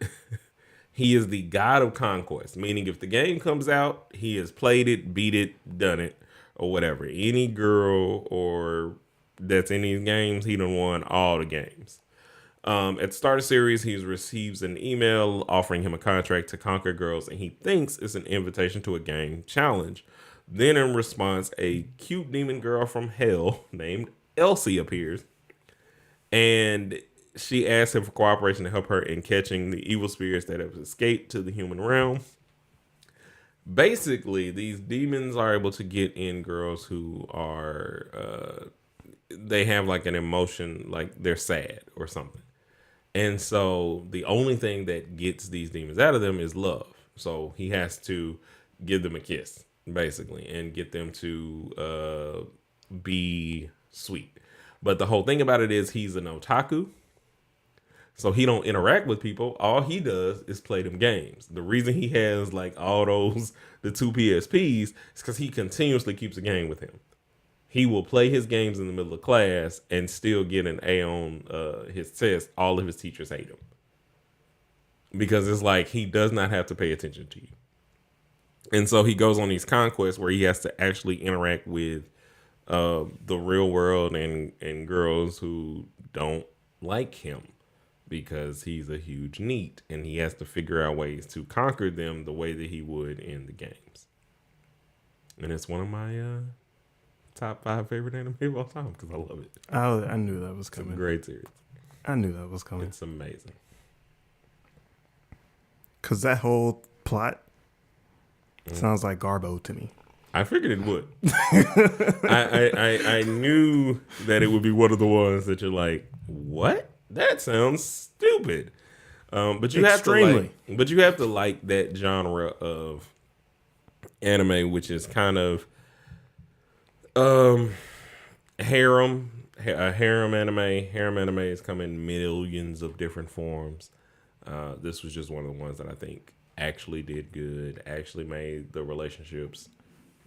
he is the god of conquest, meaning if the game comes out, he has played it, beat it, done it, or whatever. Any girl or that's in these games, he done won all the games. At the start of the series, he receives an email offering him a contract to conquer girls, and he thinks it's an invitation to a game challenge. Then in response, a cute demon girl from hell named Elsie appears, and she asks him for cooperation to help her in catching the evil spirits that have escaped to the human realm. Basically, these demons are able to get in girls who are, they have like an emotion, like they're sad or something. And so the only thing that gets these demons out of them is love. So he has to give them a kiss, basically, and get them to be sweet. But the whole thing about it is he's an otaku. So he don't interact with people. All he does is play them games. The reason he has like all the 2 PSPs is because he continuously keeps a game with him. He will play his games in the middle of class and still get an A on his test. All of his teachers hate him. Because it's like he does not have to pay attention to you. And so he goes on these conquests where he has to actually interact with the real world and girls who don't like him because he's a huge NEET. And he has to figure out ways to conquer them the way that he would in the games. And it's one of my top 5 favorite anime of all time because I love it. I knew that was coming. It's a great series. I knew that was coming. It's amazing. Because that whole plot sounds like Garbo to me. I figured it would. I knew that it would be one of the ones that you're like, what? That sounds stupid. But you have to like that genre of anime, which is kind of harem anime. Harem anime has come in millions of different forms. This was just one of the ones that I think actually did good, actually made the relationships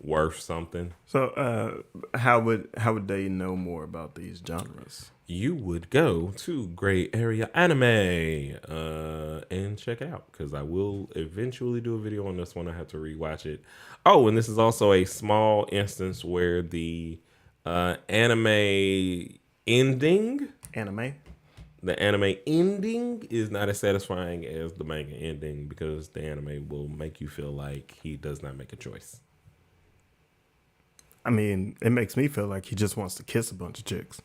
worth something. So how would they know more about these genres? You would go to Gray Area Anime and check out, because I will eventually do a video on this one. I have to rewatch it. Oh, and this is also a small instance where the anime ending is not as satisfying as the manga ending, because the anime will make you feel like he does not make a choice. I mean, it makes me feel like he just wants to kiss a bunch of chicks.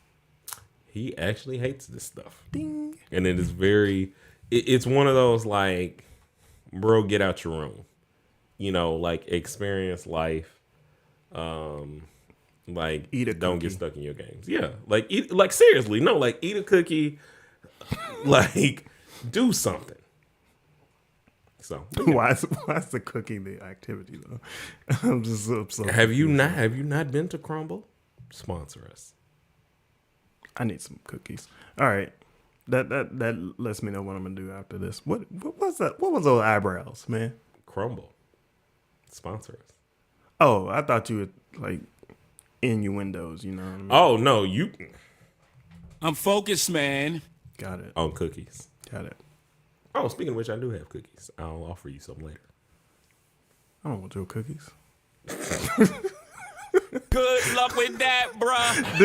He actually hates this stuff. Ding. And it is it's one of those like, bro, get out your room. You know, like experience life. Like eat a don't cookie. get stuck in your games. Yeah. Like seriously, no, like eat a cookie. Like do something. So why is the cooking the activity though? I'm just so Have you not been to Crumble? Sponsor us. I need some cookies. All right. That lets me know what I'm gonna do after this. What was that? What was those eyebrows, man? Crumble. Sponsor us. Oh, I thought you were like innuendos, you know what I mean? Oh no, I'm focused, man. Got it. On cookies. Got it. Oh, speaking of which, I do have cookies. I'll offer you some later. I don't want your cookies. Good luck with that, bruh.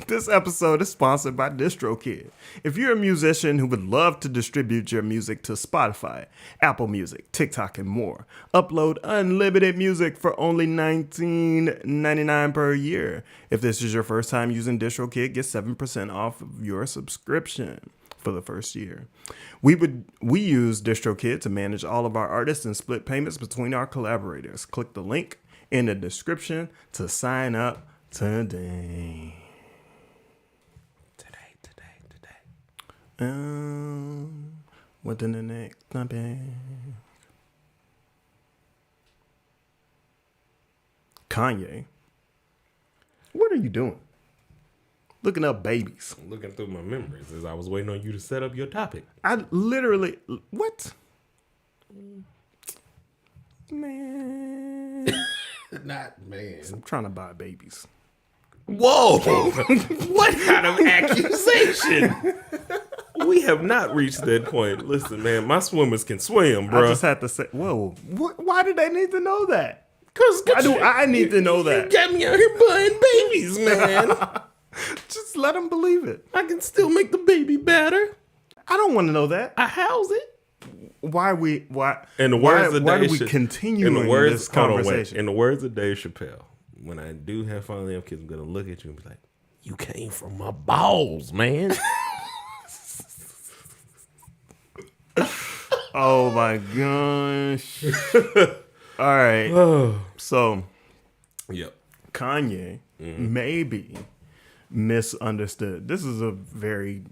This episode is sponsored by DistroKid. If you're a musician who would love to distribute your music to Spotify, Apple Music, TikTok, and more, upload unlimited music for only $19.99 per year. If this is your first time using DistroKid, get 7% off of your subscription for the first year. We use DistroKid to manage all of our artists and split payments between our collaborators. Click the link in the description to sign up today. What's in the next topic? Kanye, what are you doing? Looking up babies. Looking through my memories as I was waiting on you to set up your topic. I literally, what? Man. Not man. I'm trying to buy babies. Whoa! What kind of accusation? We have not reached that point. Listen, man, my swimmers can swim, bro. I just had to say, whoa, why do they need to know that? Because I need to know that. You got me out here buying babies, man. Just let them believe it. I can still make the baby better. I don't want to know that. I house it. Why do we continue this conversation? In the words of Dave Chappelle, when I do have finally have kids, I'm gonna look at you and be like, "You came from my balls, man." Oh my gosh! All right, so yep, Kanye maybe misunderstood. This is a very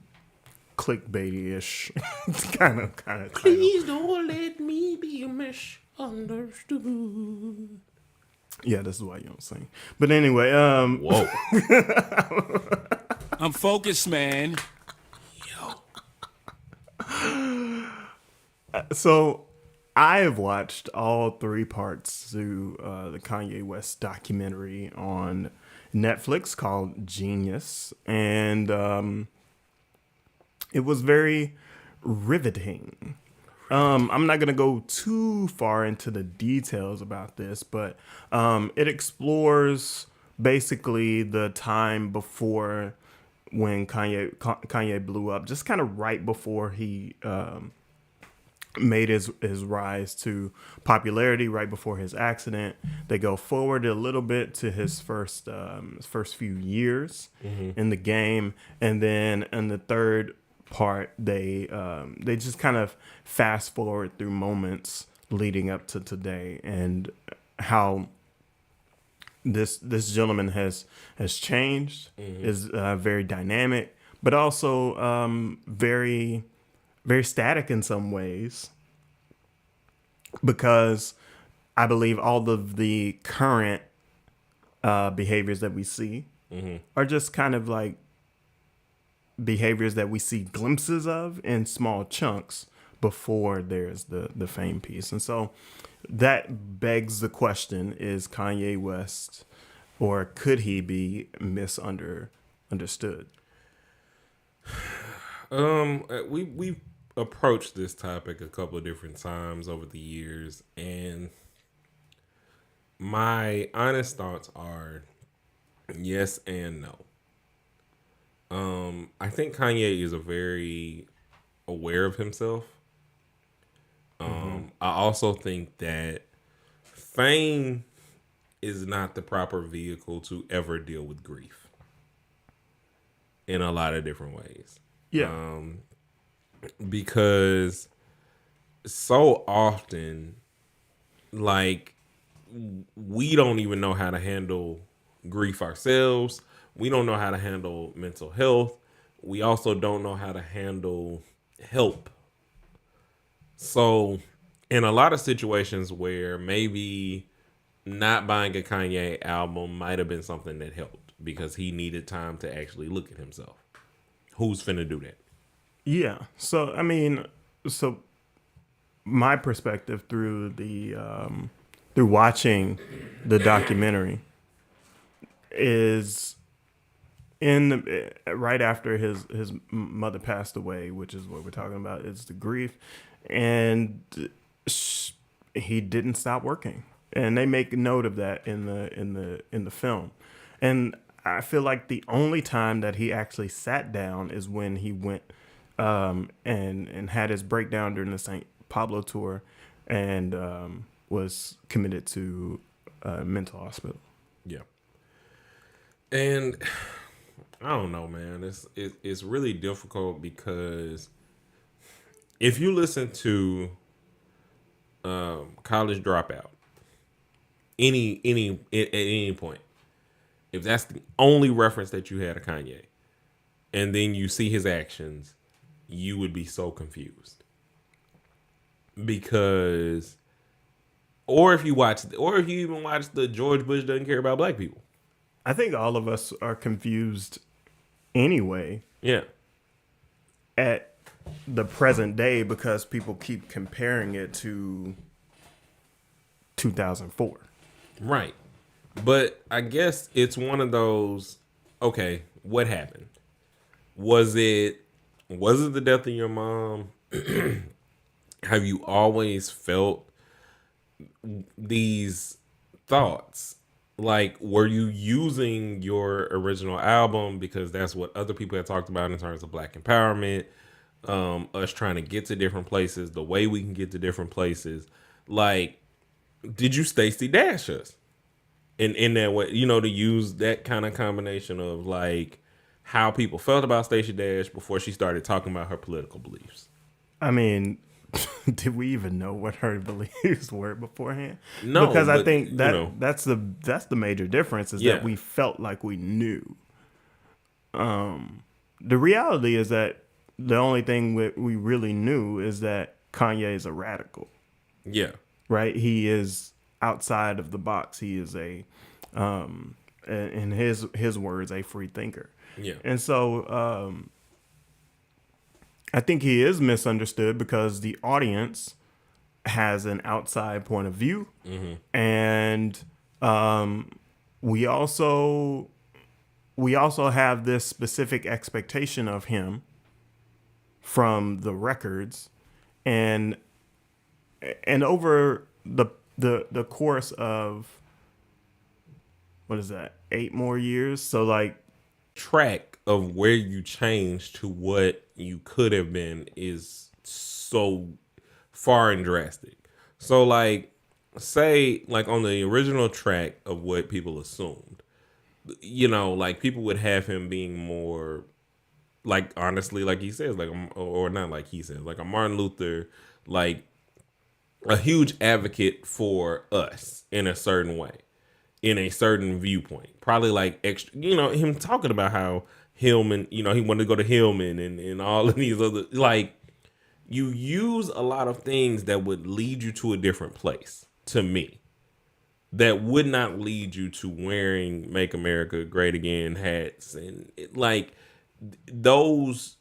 clickbaity-ish kind of title. Please don't let me be misunderstood. Yeah, this is why you don't sing. But anyway, whoa. I'm focused, man. So I have watched all 3 parts to the Kanye West documentary on Netflix called Genius, and it was very riveting. I'm not going to go too far into the details about this, but it explores basically the time before when Kanye blew up, just kind of right before he made his rise to popularity, right before his accident. They go forward a little bit to his first few years in the game, and then in the third part they just kind of fast forward through moments leading up to today and how this gentleman has changed, is very dynamic, but also very very static in some ways, because I believe all of the current behaviors that we see are just kind of like behaviors that we see glimpses of in small chunks before there's the fame piece. And so that begs the question, is Kanye West, or could he be misunderstood? We've approached this topic a couple of different times over the years, and my honest thoughts are yes and no. I think Kanye is very aware of himself. I also think that fame is not the proper vehicle to ever deal with grief in a lot of different ways. Yeah. Because so often, like, we don't even know how to handle grief ourselves. We don't know how to handle mental health. We also don't know how to handle help. So in a lot of situations where maybe not buying a Kanye album might have been something that helped because he needed time to actually look at himself. Who's finna do that? Yeah. So, I mean, my perspective through through watching the documentary is right after his mother passed away, which is what we're talking about, is the grief, and he didn't stop working. and they make note of that in the film. And I feel like the only time that he actually sat down is when he went and had his breakdown during the St. Pablo tour, and was committed to a mental hospital. Yeah. And I don't know, man. It's really difficult because if you listen to College Dropout, at any point, if that's the only reference that you had of Kanye, and then you see his actions, you would be so confused. Because, or if you even watch the George Bush doesn't care about black people. I think all of us are confused anyway. Yeah. At the present day, because people keep comparing it to 2004. Right. But I guess it's one of those, okay, what happened? Was it the death of your mom? Have you always felt these thoughts? Like, were you using your original album because that's what other people had talked about in terms of black empowerment, us trying to get to different places, the way we can get to different places? Like, did you Stacey Dash us in that way? You know, to use that kind of combination of like how people felt about Stacey Dash before she started talking about her political beliefs. I mean, did we even know what her beliefs were beforehand? No, because I but, think that you know, that's the major difference is that we felt like we knew. The reality is that the only thing we really knew is that Kanye is a radical. Yeah. Right? He is outside of the box. He is in his words, a free thinker. Yeah. And so I think he is misunderstood because the audience has an outside point of view. Mm-hmm. And we also have this specific expectation of him from the records, and over the course of, what is that, 8 more years? So like, track of where you change to what you could have been is so far and drastic. So like, say like on the original track of what people assumed, you know, like people would have him being more like, honestly, like he says, like, or not like he says, like a Martin Luther, like a huge advocate for us in a certain way, in a certain viewpoint. Probably like extra, you know, him talking about how Hillman, you know, he wanted to go to Hillman and all of these other, like, you use a lot of things that would lead you to a different place, to me, that would not lead you to wearing Make America Great Again hats. And like, those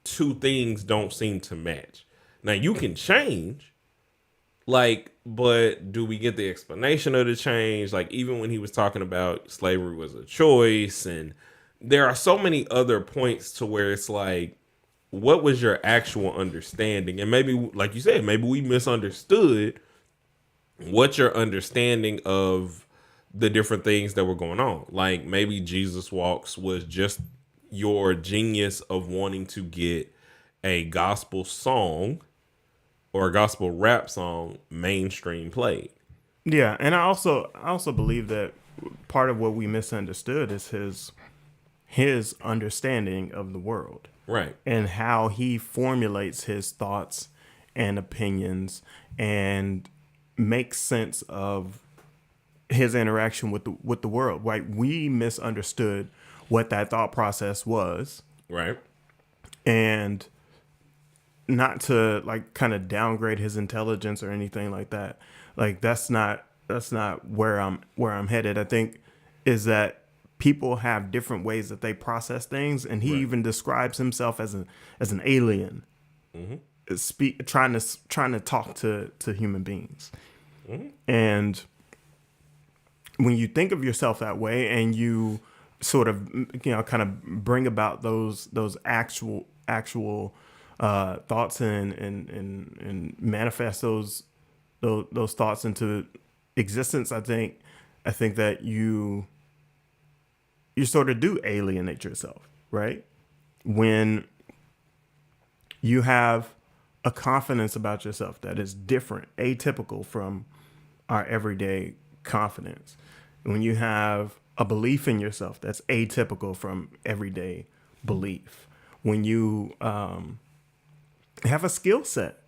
two things don't seem to match. Now, you can change, like, but do we get the explanation of the change? Like, even when he was talking about slavery was a choice, and there are so many other points to where it's like, what was your actual understanding? And maybe, like you said, maybe we misunderstood what your understanding of the different things that were going on. Like, maybe Jesus Walks was just your genius of wanting to get a gospel song or a gospel rap song mainstream played. Yeah, and I also believe that part of what we misunderstood is his understanding of the world. Right. And how he formulates his thoughts and opinions and makes sense of his interaction with the world. Right? We misunderstood what that thought process was. Right. And not to like kind of downgrade his intelligence or anything like that. Like that's not where I'm headed. I think is that people have different ways that they process things, and he even describes himself as an alien, trying to talk to human beings. Mm-hmm. And when you think of yourself that way, and you sort of, you know, kind of bring about those actual thoughts and manifest those thoughts into existence, I think that you sort of do alienate yourself, right? When you have a confidence about yourself that is different, atypical from our everyday confidence. When you have a belief in yourself that's atypical from everyday belief. When you have a skill set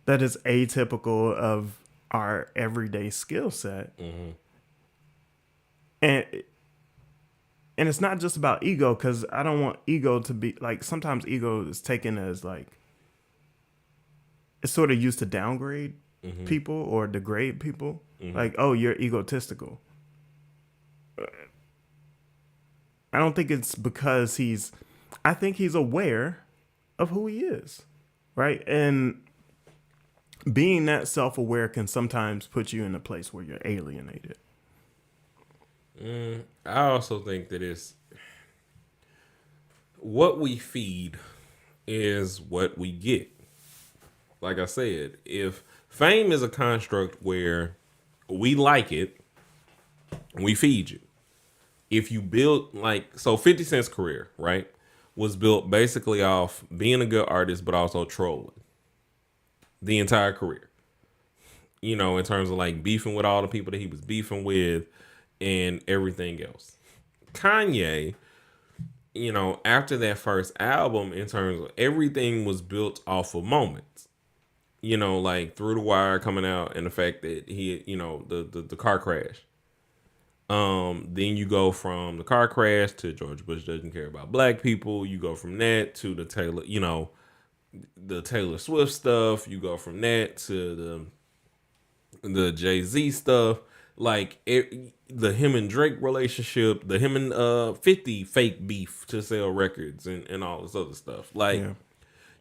that is atypical of our everyday skill set. Mm-hmm. And it's not just about ego, because I don't want ego to be like, sometimes ego is taken as like, it's sort of used to downgrade people or degrade people. Like, oh, you're egotistical. I don't think it's because I think he's aware of who he is, right? And being that self-aware can sometimes put you in a place where you're alienated. I also think that it's what we feed is what we get. Like I said, if fame is a construct where we like it, we feed you. If you build, like, so 50 Cent's career, right, was built basically off being a good artist, but also trolling the entire career. You know, in terms of like beefing with all the people that he was beefing with and everything else. Kanye, you know, after that first album, in terms of everything was built off of moments. You know, like Through the Wire coming out and the fact that he, you know, the car crash. Then you go from the car crash to George Bush doesn't care about black people. You go from that to the Taylor Swift stuff. You go from that to the Jay-Z stuff. Like the him and Drake relationship, the him and 50 fake beef to sell records and all this other stuff. Like,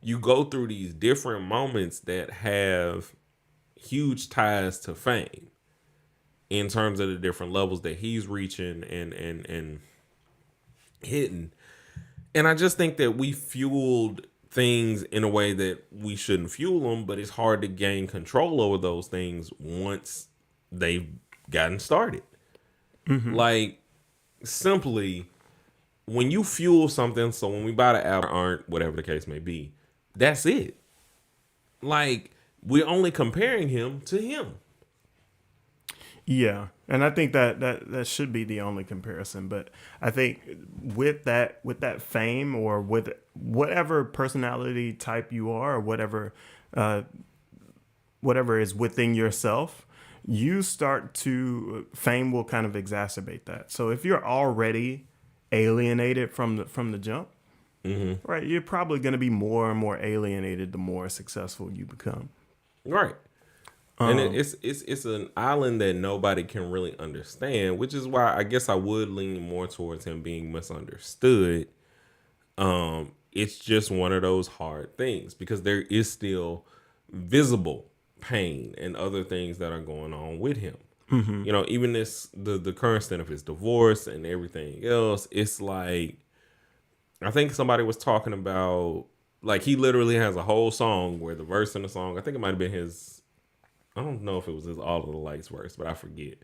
you go through these different moments that have huge ties to fame in terms of the different levels that he's reaching and hitting. And I just think that we fueled things in a way that we shouldn't fuel them, but it's hard to gain control over those things once they've gotten started. Like, simply, when you fuel something, so when we buy the album, aren't whatever the case may be, that's it. Like, we're only comparing him to him. Yeah, and I think that should be the only comparison. But I think with that fame, or with whatever personality type you are, or whatever is within yourself, you start to, fame will kind of exacerbate that. So if you're already alienated from the jump, right, you're probably going to be more and more alienated the more successful you become. Right. And it's an island that nobody can really understand, which is why I guess I would lean more towards him being misunderstood. It's just one of those hard things because there is still visible pain and other things that are going on with him. You know, even the current state of his divorce and everything else, it's like, I think somebody was talking about, like, he literally has a whole song where the verse in the song, I think it might have been his, I don't know if it was his All of the Lights verse, but I forget.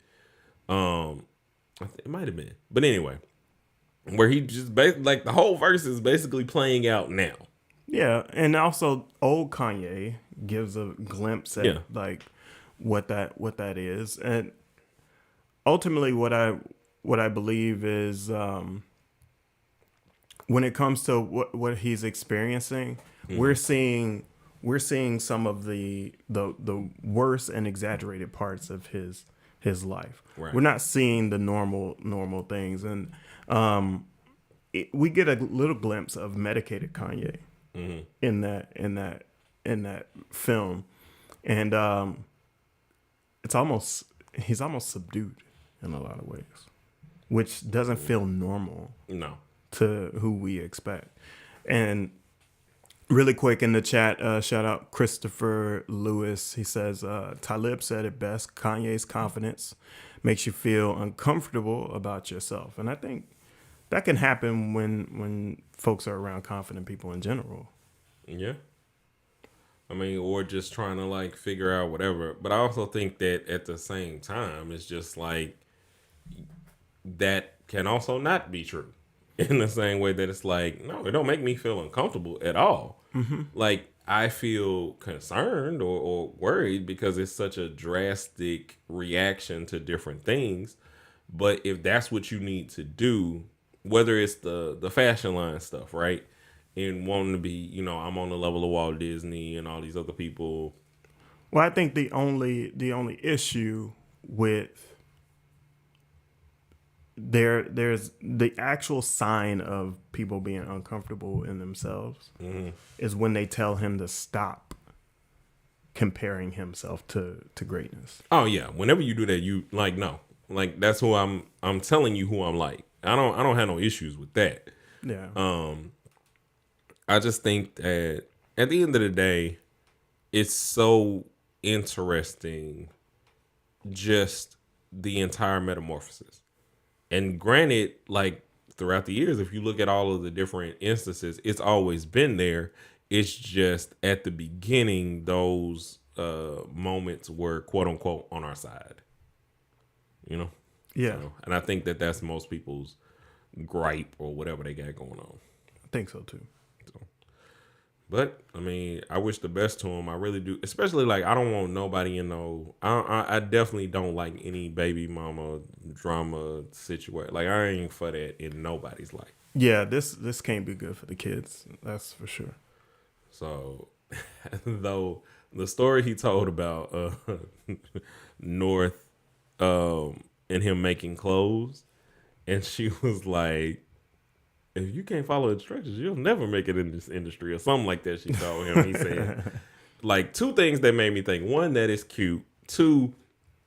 It might have been. But anyway, where he just like the whole verse is basically playing out now. Yeah, and also old Kanye gives a glimpse at like what that is. And ultimately what I believe is when it comes to what he's experiencing, we're seeing some of the worst and exaggerated parts of his life. Right. We're not seeing the normal things, and we get a little glimpse of medicated Kanye in that film, and he's almost subdued in a lot of ways, which doesn't feel normal. No. To who we expect. And really quick in the chat, shout out Christopher Lewis. He says, Talib said it best, Kanye's confidence makes you feel uncomfortable about yourself. And I think that can happen when folks are around confident people in general. Yeah. I mean, or just trying to like figure out whatever. But I also think that at the same time, it's just like that can also not be true in the same way that it's like, no, it don't make me feel uncomfortable at all. Like, I feel concerned or worried because it's such a drastic reaction to different things. But if that's what you need to do, whether it's the fashion line stuff, right? And wanting to be, you know, I'm on the level of Walt Disney and all these other people. Well, I think the only issue with there's the actual sign of people being uncomfortable in themselves is when they tell him to stop comparing himself to greatness. Oh yeah, whenever you do that, you like no, like that's who I'm telling you who I'm like. I don't have no issues with that. Yeah. I just think that at the end of the day, it's so interesting, just the entire metamorphosis. And granted, like throughout the years, if you look at all of the different instances, it's always been there. It's just at the beginning, those moments were quote unquote on our side, you know? Yeah. So, and I think that that's most people's gripe or whatever they got going on. I think so too. But I mean, I wish the best to him. I really do. Especially like I don't want nobody in no. I definitely don't like any baby mama drama situation. Like I ain't for that in nobody's life. Yeah, this can't be good for the kids. That's for sure. So, though the story he told about North and him making clothes, and she was like, if you can't follow instructions, you'll never make it in this industry or something like that. She told him. He said, like, two things that made me think. One, that is cute. Two,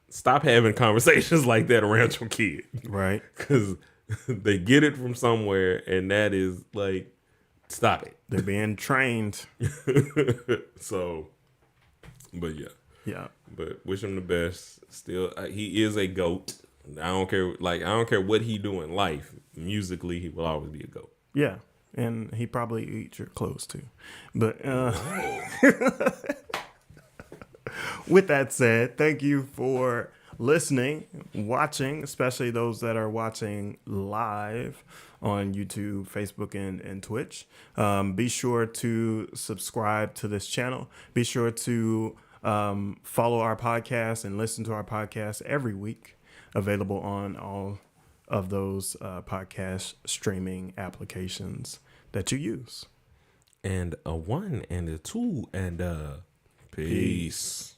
stop having conversations like that around your kid. Right. Because they get it from somewhere, and that is like, stop it. They're being trained. So, but yeah. Yeah. But wish him the best. Still, he is a GOAT. I don't care. Like I don't care what he do in life. Musically, he will always be a GOAT. Yeah, and he probably eats your clothes too. But with that said, thank you for listening, watching, especially those that are watching live on YouTube, Facebook, and Twitch. Be sure to subscribe to this channel. Be sure to follow our podcast and listen to our podcast every week. Available on all of those podcast streaming applications that you use. And a 1 and a 2 and peace.